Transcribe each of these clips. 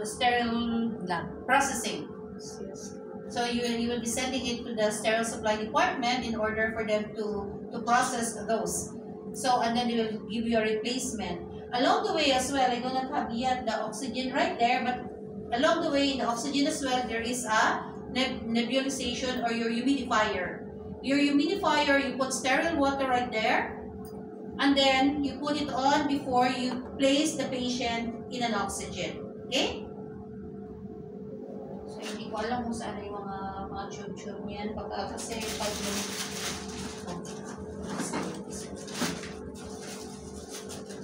sterile lab processing. So you will be sending it to the sterile supply department in order for them to process those. So, and then they will give you a replacement. Along the way as well, I do not have yet the oxygen right there, but along the way, the oxygen as well, there is a nebulization or your humidifier. Your humidifier, you put sterile water right there, and then you put it on before you place the patient in an oxygen. Okay? So, hindi ko alam kung saan yung mga tube-tube niyan. Kasi pag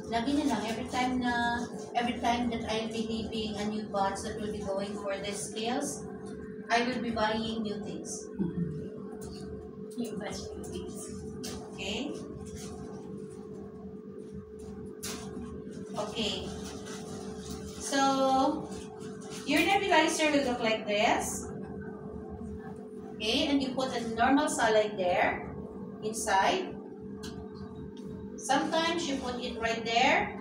lagi na lang, every time that I'll be leaving a new batch that will be going for the scales, I will be buying new things. New batch, new things. Okay? Okay. So, your nebulizer will look like this. Okay, and you put a normal solid there, inside. Sometimes you put it right there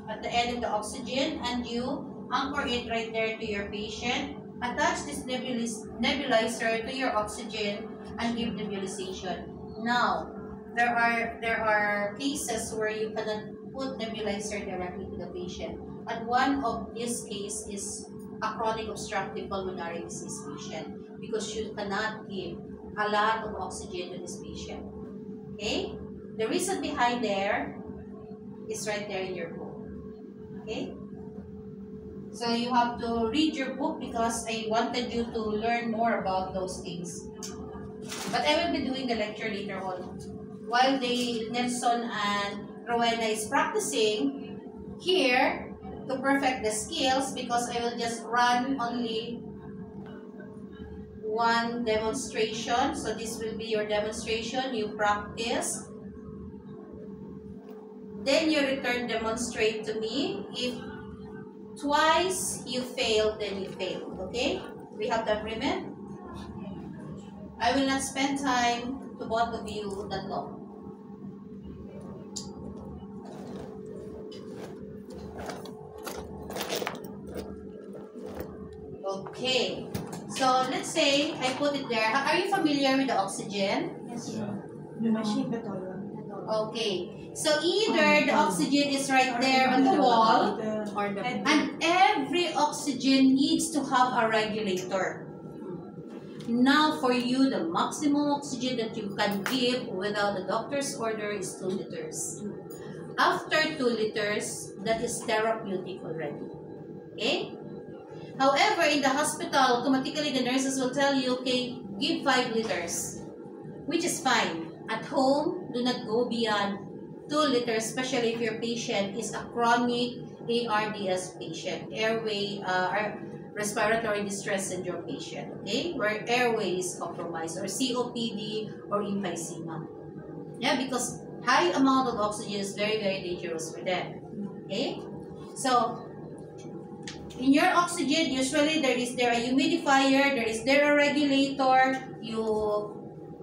at the end of the oxygen and you anchor it right there to your patient. Attach this nebulizer to your oxygen and give nebulization. Now, there are cases where you cannot put nebulizer directly to the patient. And one of these cases is a chronic obstructive pulmonary disease patient because you cannot give a lot of oxygen to this patient. Okay? The reason behind there is right there in your book. Okay? So you have to read your book because I wanted you to learn more about those things. But I will be doing the lecture later on. While Nelson and Rowena is practicing here to perfect the skills, because I will just run only one demonstration. So this will be your demonstration. You practice. Then you return demonstrate to me. If twice you fail, then you fail. Okay? We have the agreement? I will not spend time to both of you that long. Okay. So let's say I put it there. Are you familiar with the oxygen? Yes. The machine Okay. So either the oxygen is right there on the wall, and every oxygen needs to have a regulator. Now for you, the maximum oxygen that you can give without the doctor's order is 2 liters. After 2 liters, that is therapeutic already. Okay? However, in the hospital, automatically the nurses will tell you, okay, give 5 liters, which is fine. At home, do not go beyond 2 liters, especially if your patient is a chronic ARDS patient, airway, respiratory distress syndrome patient, okay, where airway is compromised, or COPD or emphysema. Yeah, because high amount of oxygen is very, very dangerous for them. Okay, so in your oxygen, usually there a humidifier, there a regulator. You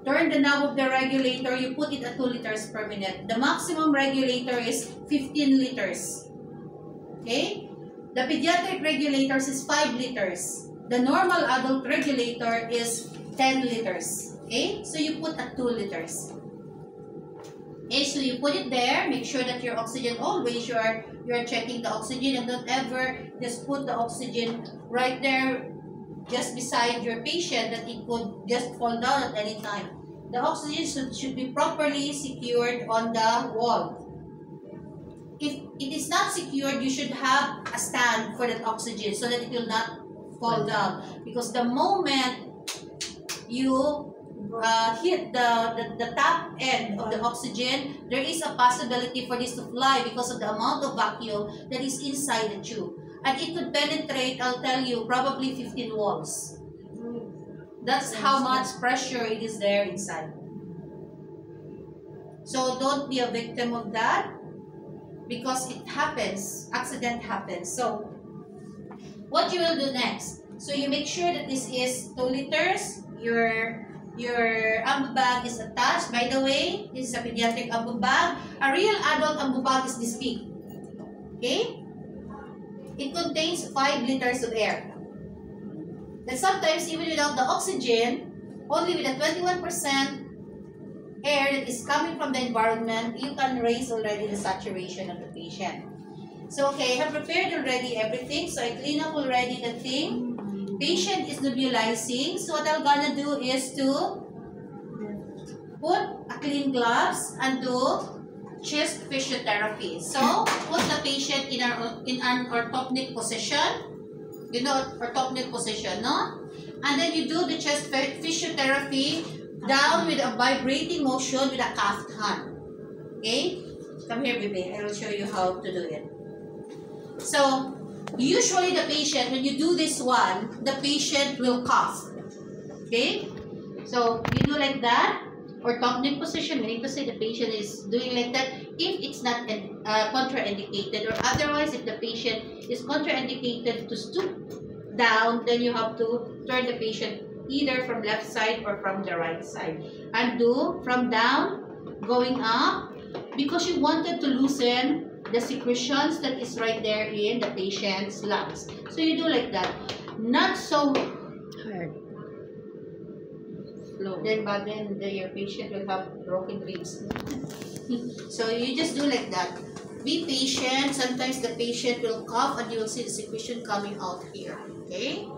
turn the knob of the regulator, you put it at 2 liters per minute. The maximum regulator is 15 liters. Okay? The pediatric regulators is 5 liters. The normal adult regulator is 10 liters. Okay? So you put at 2 liters. Okay, so you put it there. Make sure that your oxygen, always you are checking the oxygen, and don't ever just put the oxygen right there just beside your patient that it could just fall down at any time. The oxygen should be properly secured on the wall. If it is not secured, you should have a stand for that oxygen so that it will not fall down. Because the moment you hit the top end of the oxygen, there is a possibility for this to fly because of the amount of vacuum that is inside the tube. And it could penetrate, I'll tell you, probably 15 walls. That's how much pressure it is there inside. So don't be a victim of that, because it happens, accident happens. So what you will do next? So you make sure that this is 2 liters. Your ambu bag is attached. By the way, this is a pediatric ambu bag. A real adult ambu bag is this big. Okay? it contains 5 liters of air. And sometimes even without the oxygen, only with the 21% air that is coming from the environment, you can raise already the saturation of the patient. So okay, I have prepared already everything. So I clean up already the thing. Patient is nebulizing. So what I'm gonna do is to put a clean gloves and do chest physiotherapy. So put the patient in an orthopnic position. You know orthopnic position, no? And then you do the chest physiotherapy down with a vibrating motion with a cuffed hand. Okay? Come here, baby. I will show you how to do it. So, usually the patient, when you do this one, the patient will cough. Okay? So, you do like that. Orthopnic position, meaning to say the patient is doing like that if it's not contraindicated, or otherwise if the patient is contraindicated to stoop down, then you have to turn the patient either from left side or from the right side, and do from down going up, because you wanted to loosen the secretions that is right there in the patient's lungs. So you do like that, not so hard. Then your patient will have broken ribs. So you just do like that. Be patient. Sometimes the patient will cough and you will see the secretion coming out here. Okay?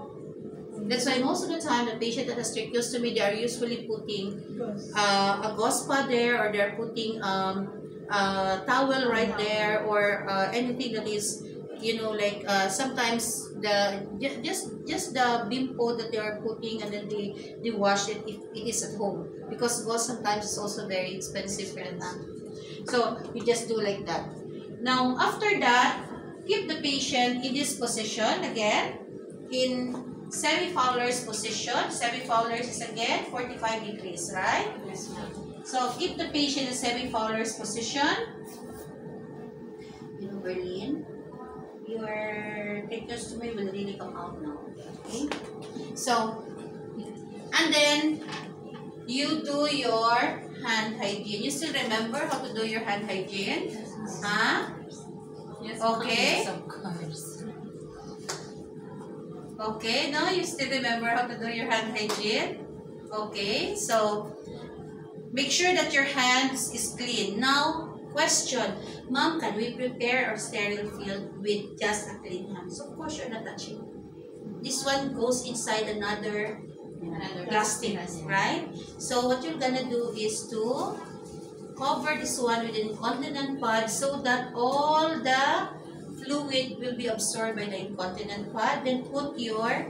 That's why most of the time the patient that has tracheostomy, they are usually putting a gauze pad there, or they're putting a towel right there, or anything that is, you know, like sometimes the just the bimpo that they are putting, and then they wash it if it is at home, because gauze sometimes is also very expensive for that. So you just do like that. Now after that, keep the patient in this position again, in semi-Fowler's position. Semi-Fowler's is again 45 degrees, right? Yes, ma'am. So keep the patient in semi-Fowler's position. You know, Berlin, your tracheostomy will really come out now. Okay? So, and then you do your hand hygiene. You still remember how to do your hand hygiene? Huh? Yes, okay. of course. Okay, now you still remember how to do your hand hygiene? Okay, so make sure that your hands is clean. Now, question, Ma'am, can we prepare our sterile field with just a clean hands? Of course, you're not touching. This one goes inside another plastic, right? So what you're gonna do is to cover this one with an incontinent pad so that all the fluid will be absorbed by the incontinent pad. Then put your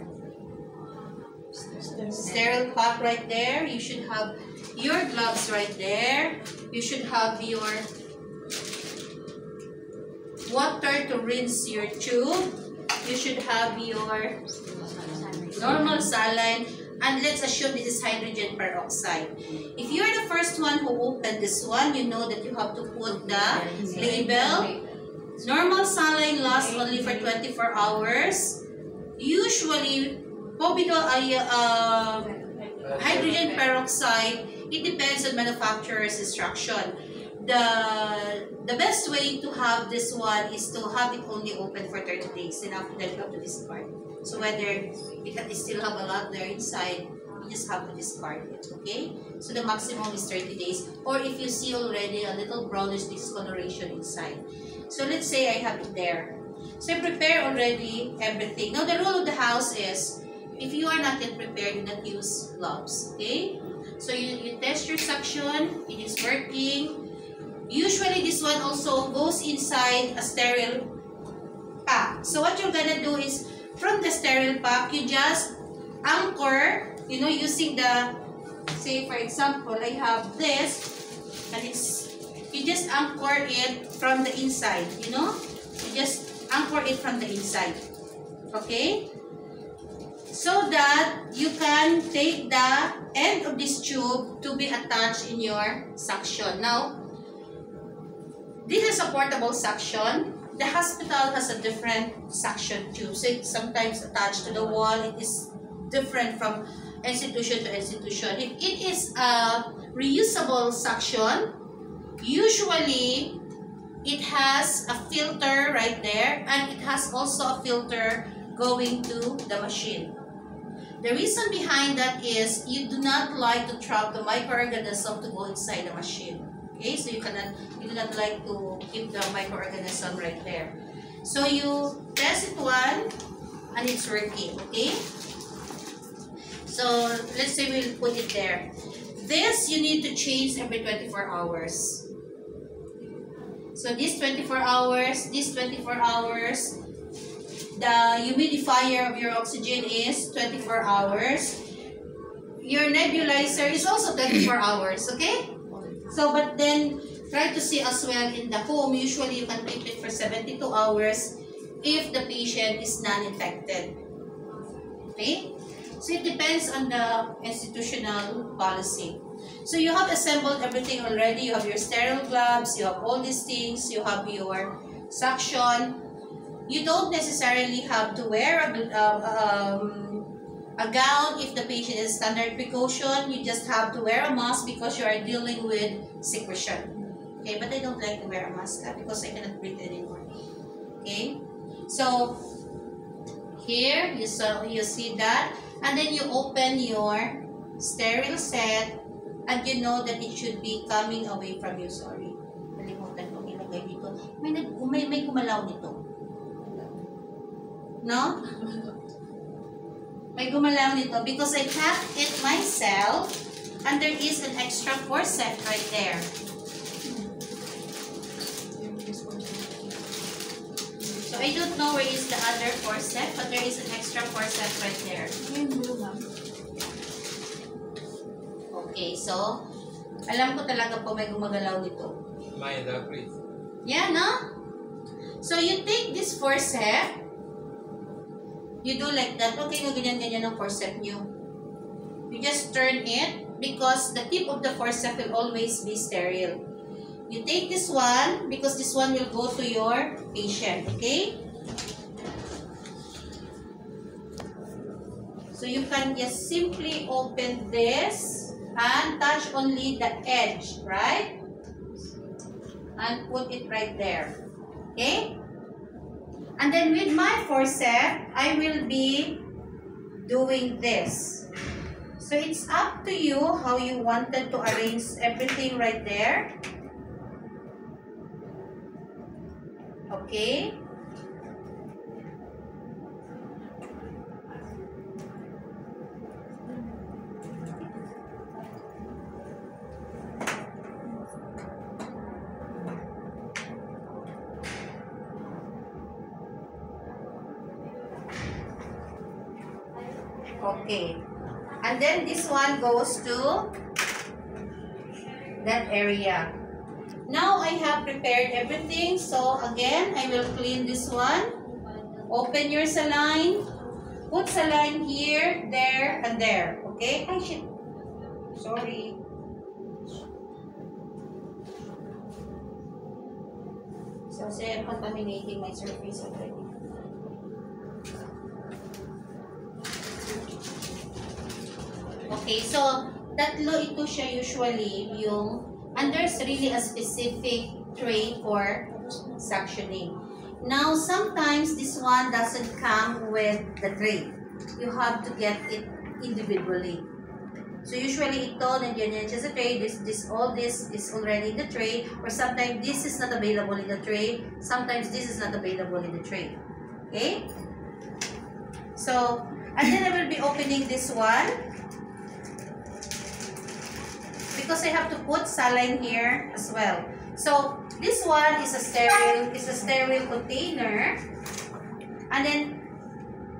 sterile pack right there. You should have your gloves right there. You should have your water to rinse your tube. You should have your normal saline. And let's assume this is hydrogen peroxide. If you're the first one who opened this one, you know that you have to put the label. Normal saline lasts only for 24 hours. Usually, hydrogen peroxide, it depends on manufacturer's instruction. The best way to have this one is to have it only open for 30 days, and after that you have to discard. So whether it still have a lot there inside, you just have to discard it, okay? So the maximum is 30 days. Or if you see already a little brownish discoloration inside. So let's say I have it there. So I prepare already everything. Now the rule of the house is, if you are not yet prepared, do not use gloves, okay? So you test your suction, it is working. Usually this one also goes inside a sterile pack. So what you're gonna do is, from the sterile pack, you just anchor, you know, using the, say for example, I have this, and you just anchor it from the inside, you know? You just anchor it from the inside, okay? So that you can take the end of this tube to be attached in your suction. Now, this is a portable suction. The hospital has a different suction tube. So it's sometimes attached to the wall. It is different from institution to institution. If it is a reusable suction, usually it has a filter right there, and it has also a filter going to the machine. The reason behind that is you do not like to trap the microorganism to go inside the machine. Okay, so you do not like to keep the microorganism right there. So you test it one, and it's working. Okay. So let's say we'll put it there. This you need to change every 24 hours. So this 24 hours, the humidifier of your oxygen is 24 hours. Your nebulizer is also 24 hours, okay? So, but then, try to see as well in the home, usually you can keep it for 72 hours if the patient is non-infected. Okay? So, it depends on the institutional policy. So, you have assembled everything already. You have your sterile gloves, you have all these things, you have your suction. You don't necessarily have to wear a gown if the patient is standard precaution. You just have to wear a mask because you are dealing with secretion. Okay, but I don't like to wear a mask because I cannot breathe anymore. Okay, so here you see that, and then you open your sterile set, and you know that it should be coming away from you. Sorry, nalimutan ko ilagay dito. May gumalaw nito. No? May gumalaw nito because I packed it myself, and there is an extra forceps right there. So I don't know where is the other forceps, but there is an extra forceps right there. Okay, so alam ko talaga po may gumagalaw nito. Yeah, no? So you take this forceps. You do like that. Okay, ganyan-ganyan ang forceps nyo. You just turn it because the tip of the forceps will always be sterile. You take this one because this one will go to your patient. Okay? So you can just simply open this and touch only the edge, right? And put it right there. Okay? And then with my forceps, I will be doing this. So it's up to you how you wanted to arrange everything right there. Okay. Okay, and then this one goes to that area. Now I have prepared everything. So again, I will clean this one. Open your saline. Put saline here, there, and there. Okay? Ay, shit. Sorry. So, I'm contaminating my surface already. Okay, so tatlo ito siya usually yung, and there's really a specific tray for suctioning. Now, sometimes this one doesn't come with the tray. You have to get it individually. So usually ito, nandiyan yan siya sa tray, all this is already in the tray, or sometimes this is not available in the tray, sometimes this is not available in the tray. Okay? So, and then I will be opening this one. Because I have to put saline here as well. So this one is a sterile container, and then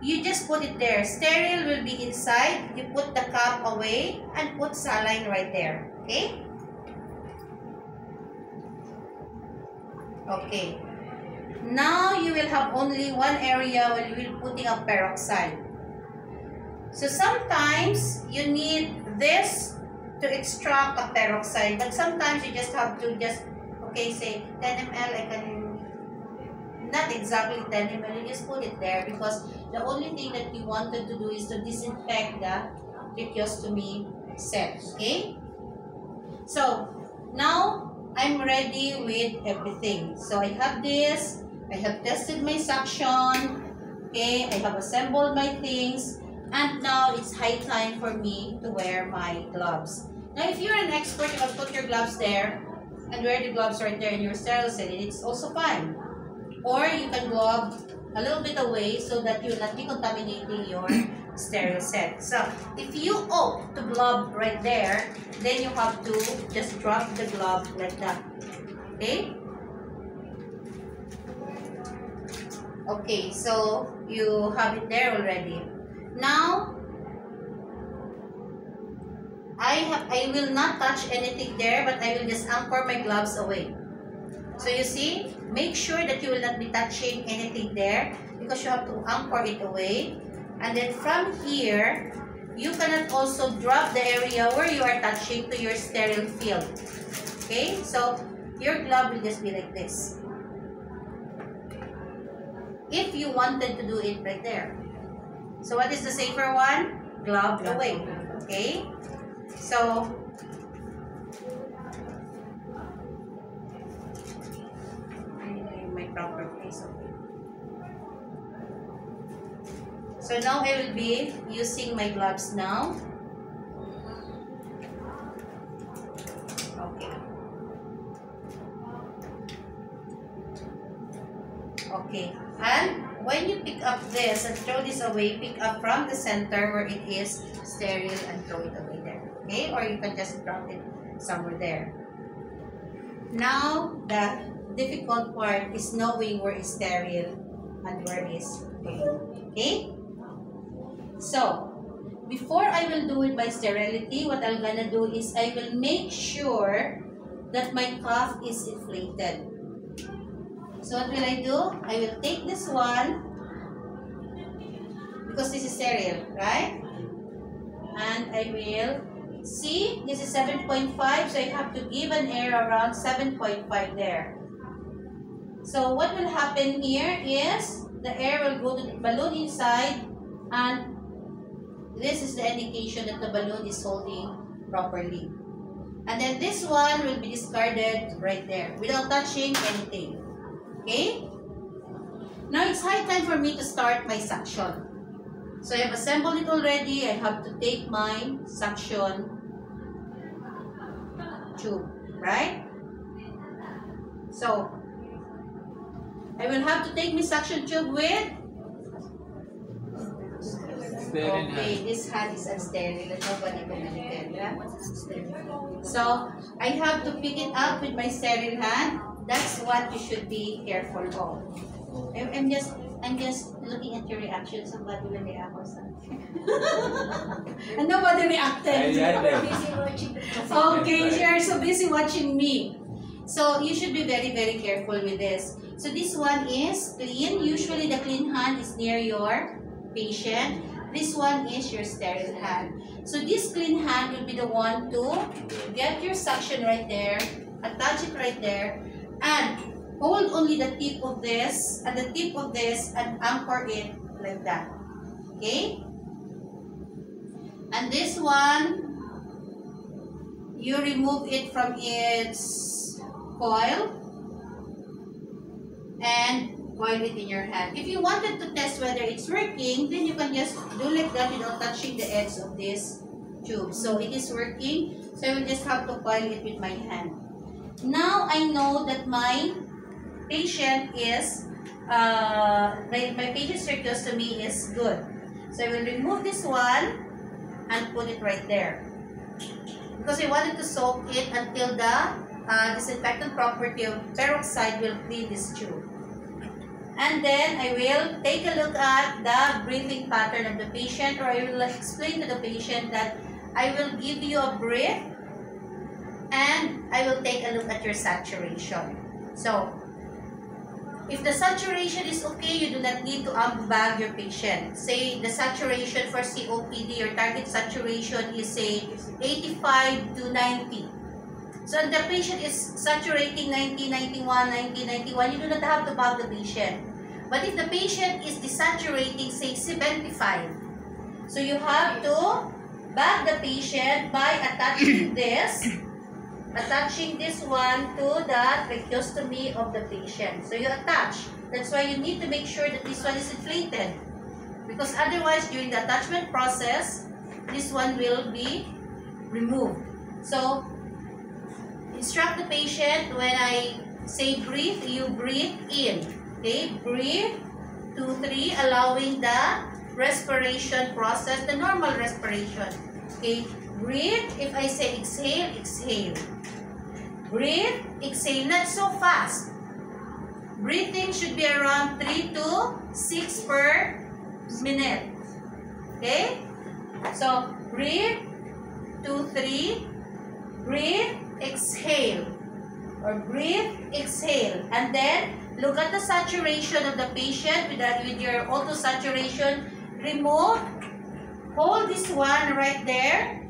you just put it there. Sterile will be inside. You put the cap away and put saline right there. Okay? Okay. Now you will have only one area where you will putting a peroxide. So sometimes you need this to extract a peroxide, but sometimes you just have to okay, say 10 ml, I can, not exactly 10 ml, you just put it there because the only thing that you wanted to do is to disinfect the tracheostomy set. Okay? So, now I'm ready with everything. So I have this, I have tested my suction, okay, I have assembled my things, and now it's high time for me to wear my gloves. Now if you're an expert, you can put your gloves there and wear the gloves right there in your sterile setting. It's also fine. Or you can glove a little bit away so that you're not decontaminating your sterile set. So if you opt to glove right there, then you have to just drop the glove like that. Okay? Okay, so you have it there already. Now, I will not touch anything there, but I will just anchor my gloves away. So you see, make sure that you will not be touching anything there because you have to anchor it away. And then from here, you cannot also drop the area where you are touching to your sterile field. Okay, so your glove will just be like this. If you wanted to do it right there. So what is the safer one? Glove away. Okay, so my proper place. Okay. So now I will be using my gloves now. Okay. Okay. And when you pick up this and throw this away, pick up from the center where it is sterile and throw it away there. Okay? Or you can just drop it somewhere there. Now, the difficult part is knowing where is sterile and where is clean. Okay? So, before I will do it by sterility, what I'm gonna do is I will make sure that my cuff is inflated. So what will I do? I will take this one because this is sterile, right? And I will see this is 7.5, so I have to give an air around 7.5 there. So what will happen here is the air will go to the balloon inside, and this is the indication that the balloon is holding properly. And then this one will be discarded right there without touching anything. Okay? Now it's high time for me to start my suction. So I have assembled it already. I have to take my suction tube, right? So I will have to take my suction tube with. Okay, this hand is unsterile. Nobody commented. Yeah? So I have to pick it up with my sterile hand. That's what you should be careful of. I'm just looking at your reaction. Somebody will react or something. And nobody reacted. Okay, you're so busy watching me. So you should be very, very careful with this. So this one is clean. Usually the clean hand is near your patient. This one is your sterile hand. So this clean hand will be the one to get your suction right there, attach it right there, and hold only the tip of this and the tip of this and anchor it like that. Okay? And this one, you remove it from its coil and coil it in your hand. If you wanted to test whether it's working, then you can just do like that without touching the edge of this tube. So it is working. So I will just have to coil it with my hand. Now I know that my patient is, my patient's tracheostomy is good. So I will remove this one and put it right there. Because I wanted to soak it until the disinfectant property of peroxide will clean this tube. And then I will take a look at the breathing pattern of the patient, or I will explain to the patient that I will give you a breath and I will take a look at your saturation. So, if the saturation is okay, you do not need to bag your patient. Say the saturation for COPD, your target saturation is say 85 to 90. So the patient is saturating 90, 91, 90, 91, you do not have to bag the patient. But if the patient is desaturating say 75, so you have to bag the patient by attaching this attaching this one to the tracheostomy of the patient. So you attach. That's why you need to make sure that this one is inflated. Because otherwise, during the attachment process, this one will be removed. So, instruct the patient when I say breathe, you breathe in. Okay, breathe, 2, 3, allowing the respiration process, the normal respiration. Okay, breathe. If I say exhale, exhale. Breathe, exhale, not so fast. Breathing should be around 3 to 6 per minute. Okay? So, breathe, 2, 3. Breathe, exhale. Or breathe, exhale. And then, look at the saturation of the patient with your auto saturation. Remove. Hold this one right there.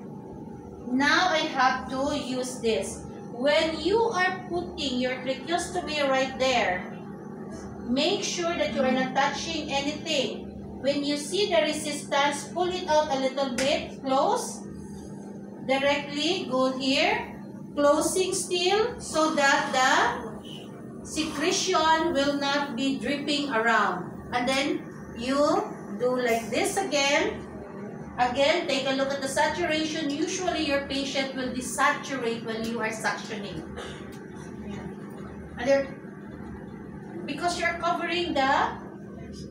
Now, I have to use this. When you are putting your tracheostomy right there, make sure that you are not touching anything. When you see the resistance, pull it out a little bit, close, directly, go here, closing still, so that the secretion will not be dripping around. And then, you do like this again. Again, take a look at the saturation. Usually, your patient will desaturate when you are suctioning. And because you're covering the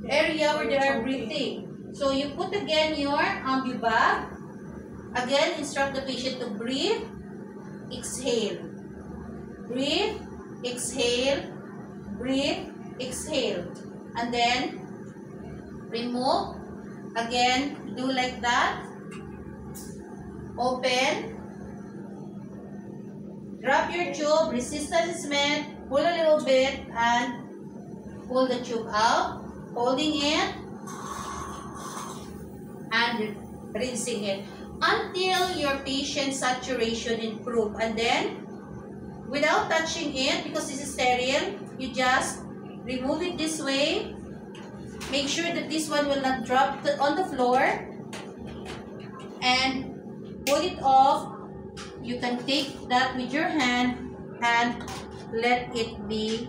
area where they are breathing. So, you put again your ambu bag. Again, instruct the patient to breathe, exhale. Breathe, exhale, breathe, exhale. And then, remove. Again, do like that. Open. Drop your tube. Resistance is met. Pull a little bit and pull the tube out. Holding it. And rinsing it. Until your patient's saturation improve. And then, without touching it, because this is sterile, you just remove it this way. Make sure that this one will not drop on the floor. And put it off. You can take that with your hand and let it be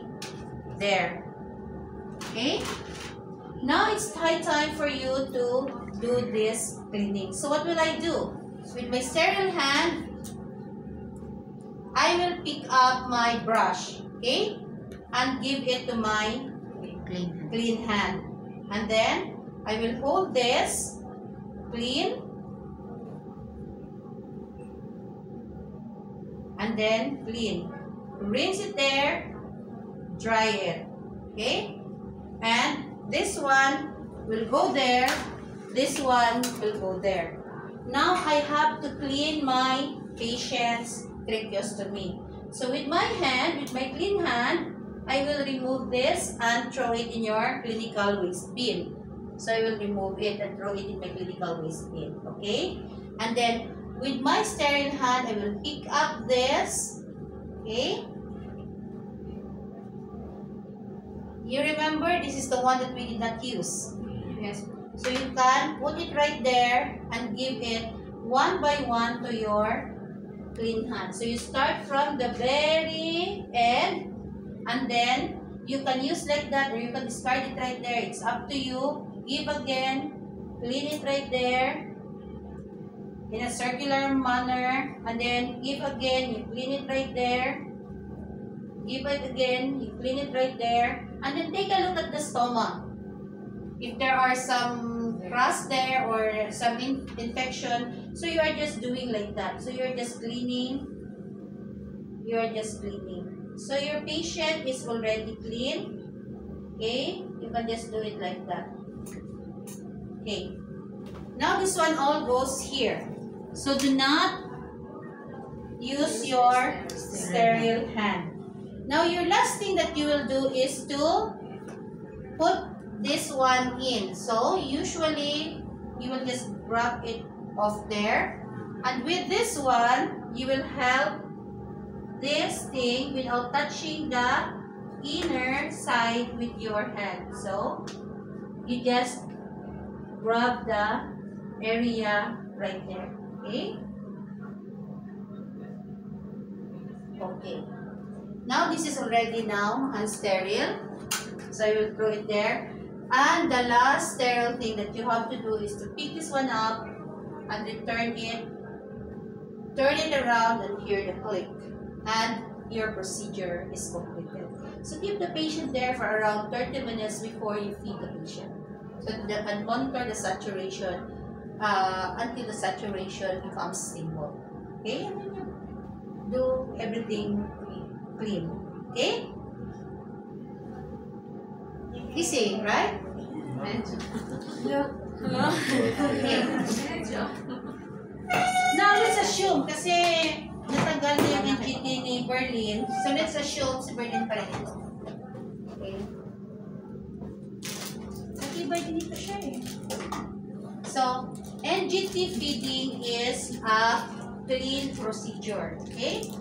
there. Okay? Now it's high time for you to do this cleaning. So what will I do? With my sterile hand, I will pick up my brush. Okay? And give it to my clean hand. And then, I will hold this, clean, and then clean. Rinse it there, dry it, okay? And this one will go there, this one will go there. Now, I have to clean my patient's tracheostomy. So, with my hand, with my clean hand, I will remove this and throw it in your clinical waste bin. So, I will remove it and throw it in my clinical waste bin. Okay? And then, with my sterile hand, I will pick up this. Okay? You remember, this is the one that we did not use. Yes. So, you can put it right there and give it one by one to your clean hand. So, you start from the very end. And then, you can use like that or you can discard it right there. It's up to you. Give again. Clean it right there. In a circular manner. And then, give again. You clean it right there. Give it again. You clean it right there. And then, take a look at the stomach. If there are some crust there or some infection. So, you are just doing like that. So, you are just cleaning. You are just cleaning. So, your patient is already clean. Okay? You can just do it like that. Okay. Now, this one all goes here. So, do not use your sterile hand. Now, your last thing that you will do is to put this one in. So, usually, you will just grab it off there. And with this one, you will help this thing without touching the inner side with your hand. So, you just grab the area right there. Okay? Okay. Now, this is already now unsterile. So, I will throw it there. And the last sterile thing that you have to do is to pick this one up and return it. Turn it around and hear the click. And your procedure is completed. So, keep the patient there for around 30 minutes before you feed the patient. So, and monitor the saturation until the saturation becomes stable. Okay? And then you do everything clean. Okay? Easy, right? Yeah. Okay. Now, let's assume, kasi natanggal na yung NGT ni Berlin, so let's assume si Berlin pa rin ito. Okay? Natibay din ito siya eh. So, NGT feeding is a clean procedure. Okay?